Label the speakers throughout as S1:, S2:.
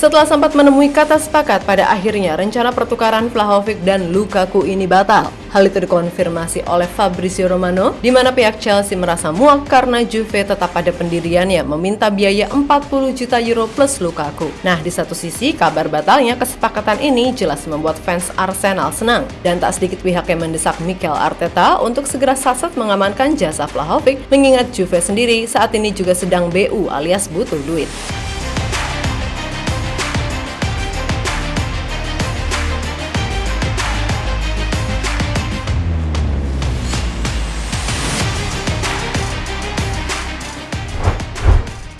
S1: Setelah sempat menemui kata sepakat, pada akhirnya rencana pertukaran Vlahovic dan Lukaku ini batal. Hal itu dikonfirmasi oleh Fabrizio Romano, di mana pihak Chelsea merasa muak karena Juve tetap pada pendiriannya meminta biaya 40 juta euro plus Lukaku. Nah, di satu sisi, kabar batalnya kesepakatan ini jelas membuat fans Arsenal senang. Dan tak sedikit pihak yang mendesak Mikel Arteta untuk segera sasat mengamankan jasa Vlahovic, mengingat Juve sendiri saat ini juga sedang BU alias butuh duit.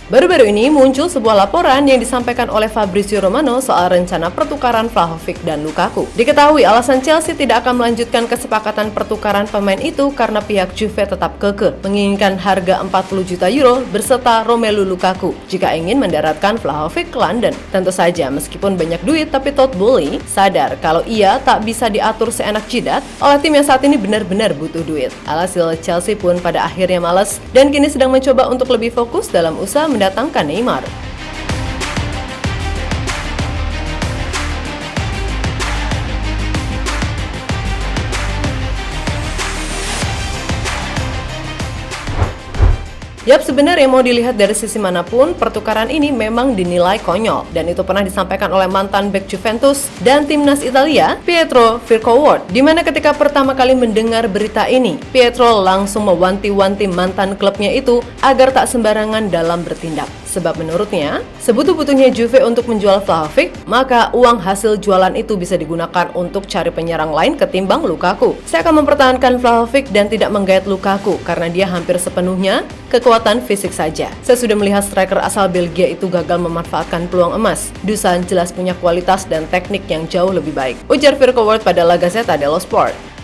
S1: Baru-baru ini muncul sebuah laporan yang disampaikan oleh Fabrizio Romano soal rencana pertukaran Vlahovic dan Lukaku. Diketahui alasan Chelsea tidak akan melanjutkan kesepakatan pertukaran pemain itu karena pihak Juve tetap kekeh menginginkan harga 40 juta euro berserta Romelu Lukaku jika ingin mendaratkan Vlahovic ke London. Tentu saja meskipun banyak duit, tapi Todd Boehly sadar kalau ia tak bisa diatur seenak jidat oleh tim yang saat ini benar-benar butuh duit. Alhasil Chelsea pun pada akhirnya malas dan kini sedang mencoba untuk lebih fokus dalam usaha mendatangkan Neymar. Yap, sebenarnya mau dilihat dari sisi manapun, pertukaran ini memang dinilai konyol. Dan itu pernah disampaikan oleh mantan bek Juventus dan timnas Italia, Pietro Vercourt. Dimana ketika pertama kali mendengar berita ini, Pietro langsung mewanti-wanti mantan klubnya itu agar tak sembarangan dalam bertindak. Sebab menurutnya, sebutuh-butuhnya Juve untuk menjual Vlahovic, maka uang hasil jualan itu bisa digunakan untuk cari penyerang lain ketimbang Lukaku. Saya akan mempertahankan Vlahovic dan tidak menggait Lukaku karena dia hampir sepenuhnya kekuatan fisik saja. Saya sudah melihat striker asal Belgia itu gagal memanfaatkan peluang emas. Dusan jelas punya kualitas dan teknik yang jauh lebih baik, ujar Vercourt pada La Gazzetta dello Sport.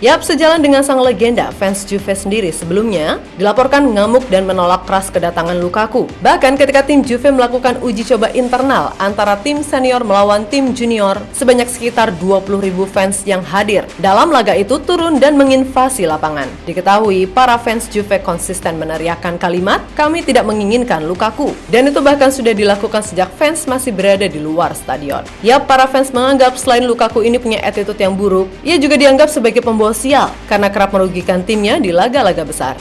S1: Yap, sejalan dengan sang legenda, fans Juve sendiri sebelumnya dilaporkan ngamuk dan menolak keras kedatangan Lukaku. Bahkan ketika tim Juve melakukan uji coba internal antara tim senior melawan tim junior, sebanyak sekitar 20.000 fans yang hadir dalam laga itu turun dan menginvasi lapangan. Diketahui, para fans Juve konsisten meneriakkan kalimat, "Kami tidak menginginkan Lukaku." Dan itu bahkan sudah dilakukan sejak fans masih berada di luar stadion. Yap, para fans menganggap selain Lukaku ini punya attitude yang buruk, ia juga dianggap sebagai pembawa sial karena kerap merugikan timnya di laga-laga besar.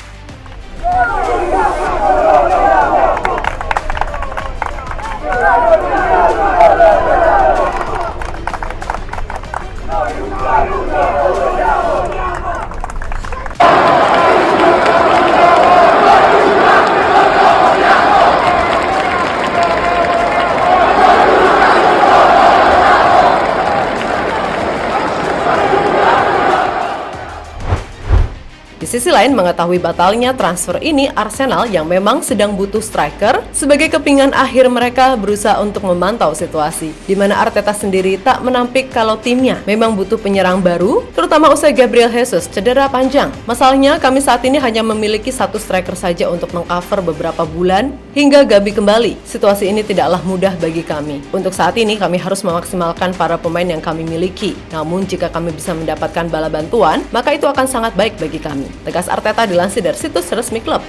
S1: Di sisi lain, mengetahui batalnya transfer ini, Arsenal yang memang sedang butuh striker, sebagai kepingan akhir mereka berusaha untuk memantau situasi, di mana Arteta sendiri tak menampik kalau timnya memang butuh penyerang baru, terutama usai Gabriel Jesus cedera panjang. Masalahnya, kami saat ini hanya memiliki satu striker saja untuk mengcover beberapa bulan hingga Gabi kembali. Situasi ini tidaklah mudah bagi kami. Untuk saat ini, kami harus memaksimalkan para pemain yang kami miliki. Namun, jika kami bisa mendapatkan bala bantuan, maka itu akan sangat baik bagi kami, tegas Arteta dilansir dari situs resmi klub.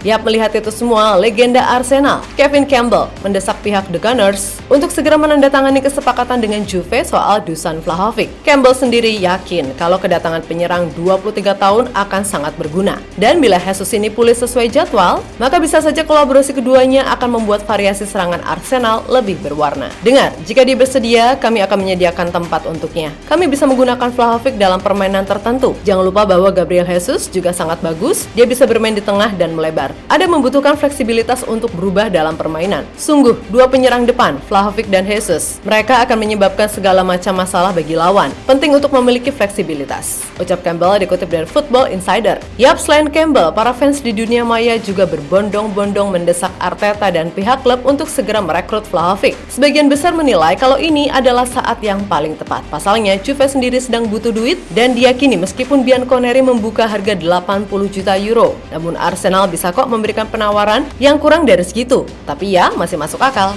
S1: Yap, melihat itu semua, legenda Arsenal, Kevin Campbell, mendesak pihak The Gunners untuk segera menandatangani kesepakatan dengan Juve soal Dusan Vlahovic. Campbell sendiri yakin kalau kedatangan penyerang 23 tahun akan sangat berguna. Dan bila Jesus ini pulih sesuai jadwal, maka bisa saja kolaborasi keduanya akan membuat variasi serangan Arsenal lebih berwarna. Dengar, jika dia bersedia, kami akan menyediakan tempat untuknya. Kami bisa menggunakan Vlahovic dalam permainan tertentu. Jangan lupa bahwa Gabriel Jesus juga sangat bagus, dia bisa bermain di tengah dan melebar. Ada membutuhkan fleksibilitas untuk berubah dalam permainan. Sungguh, dua penyerang depan, Vlahovic dan Jesus, mereka akan menyebabkan segala macam masalah bagi lawan. Penting untuk memiliki fleksibilitas, ucap Campbell dikutip dari Football Insider. Yap, selain Campbell, para fans di dunia maya juga berbondong-bondong mendesak Arteta dan pihak klub untuk segera merekrut Vlahovic. Sebagian besar menilai kalau ini adalah saat yang paling tepat. Pasalnya, Juve sendiri sedang butuh duit dan diyakini meskipun Bianconeri membuka harga 80 juta euro, namun Arsenal bisa kok memberikan penawaran yang kurang dari segitu, tapi ya masih masuk akal.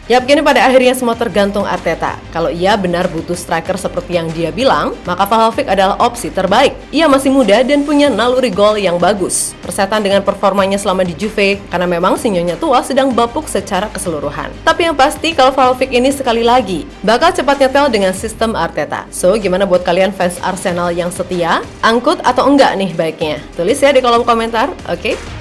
S1: Yap, kini pada akhirnya semua tergantung Arteta. Kalau ia benar butuh striker seperti yang dia bilang, maka Vlahovic adalah opsi terbaik. Ia masih muda dan punya naluri gol yang bagus. Persetan dengan performanya selama di Juve, karena memang si nyonya tua sedang bapuk secara keseluruhan. Tapi yang pasti kalau Vlahovic ini sekali lagi bakal cepat nyetel dengan sistem Arteta. So, gimana buat kalian fans Arsenal yang setia? Angkut atau enggak nih baiknya? Tulis ya di kolom komentar, oke?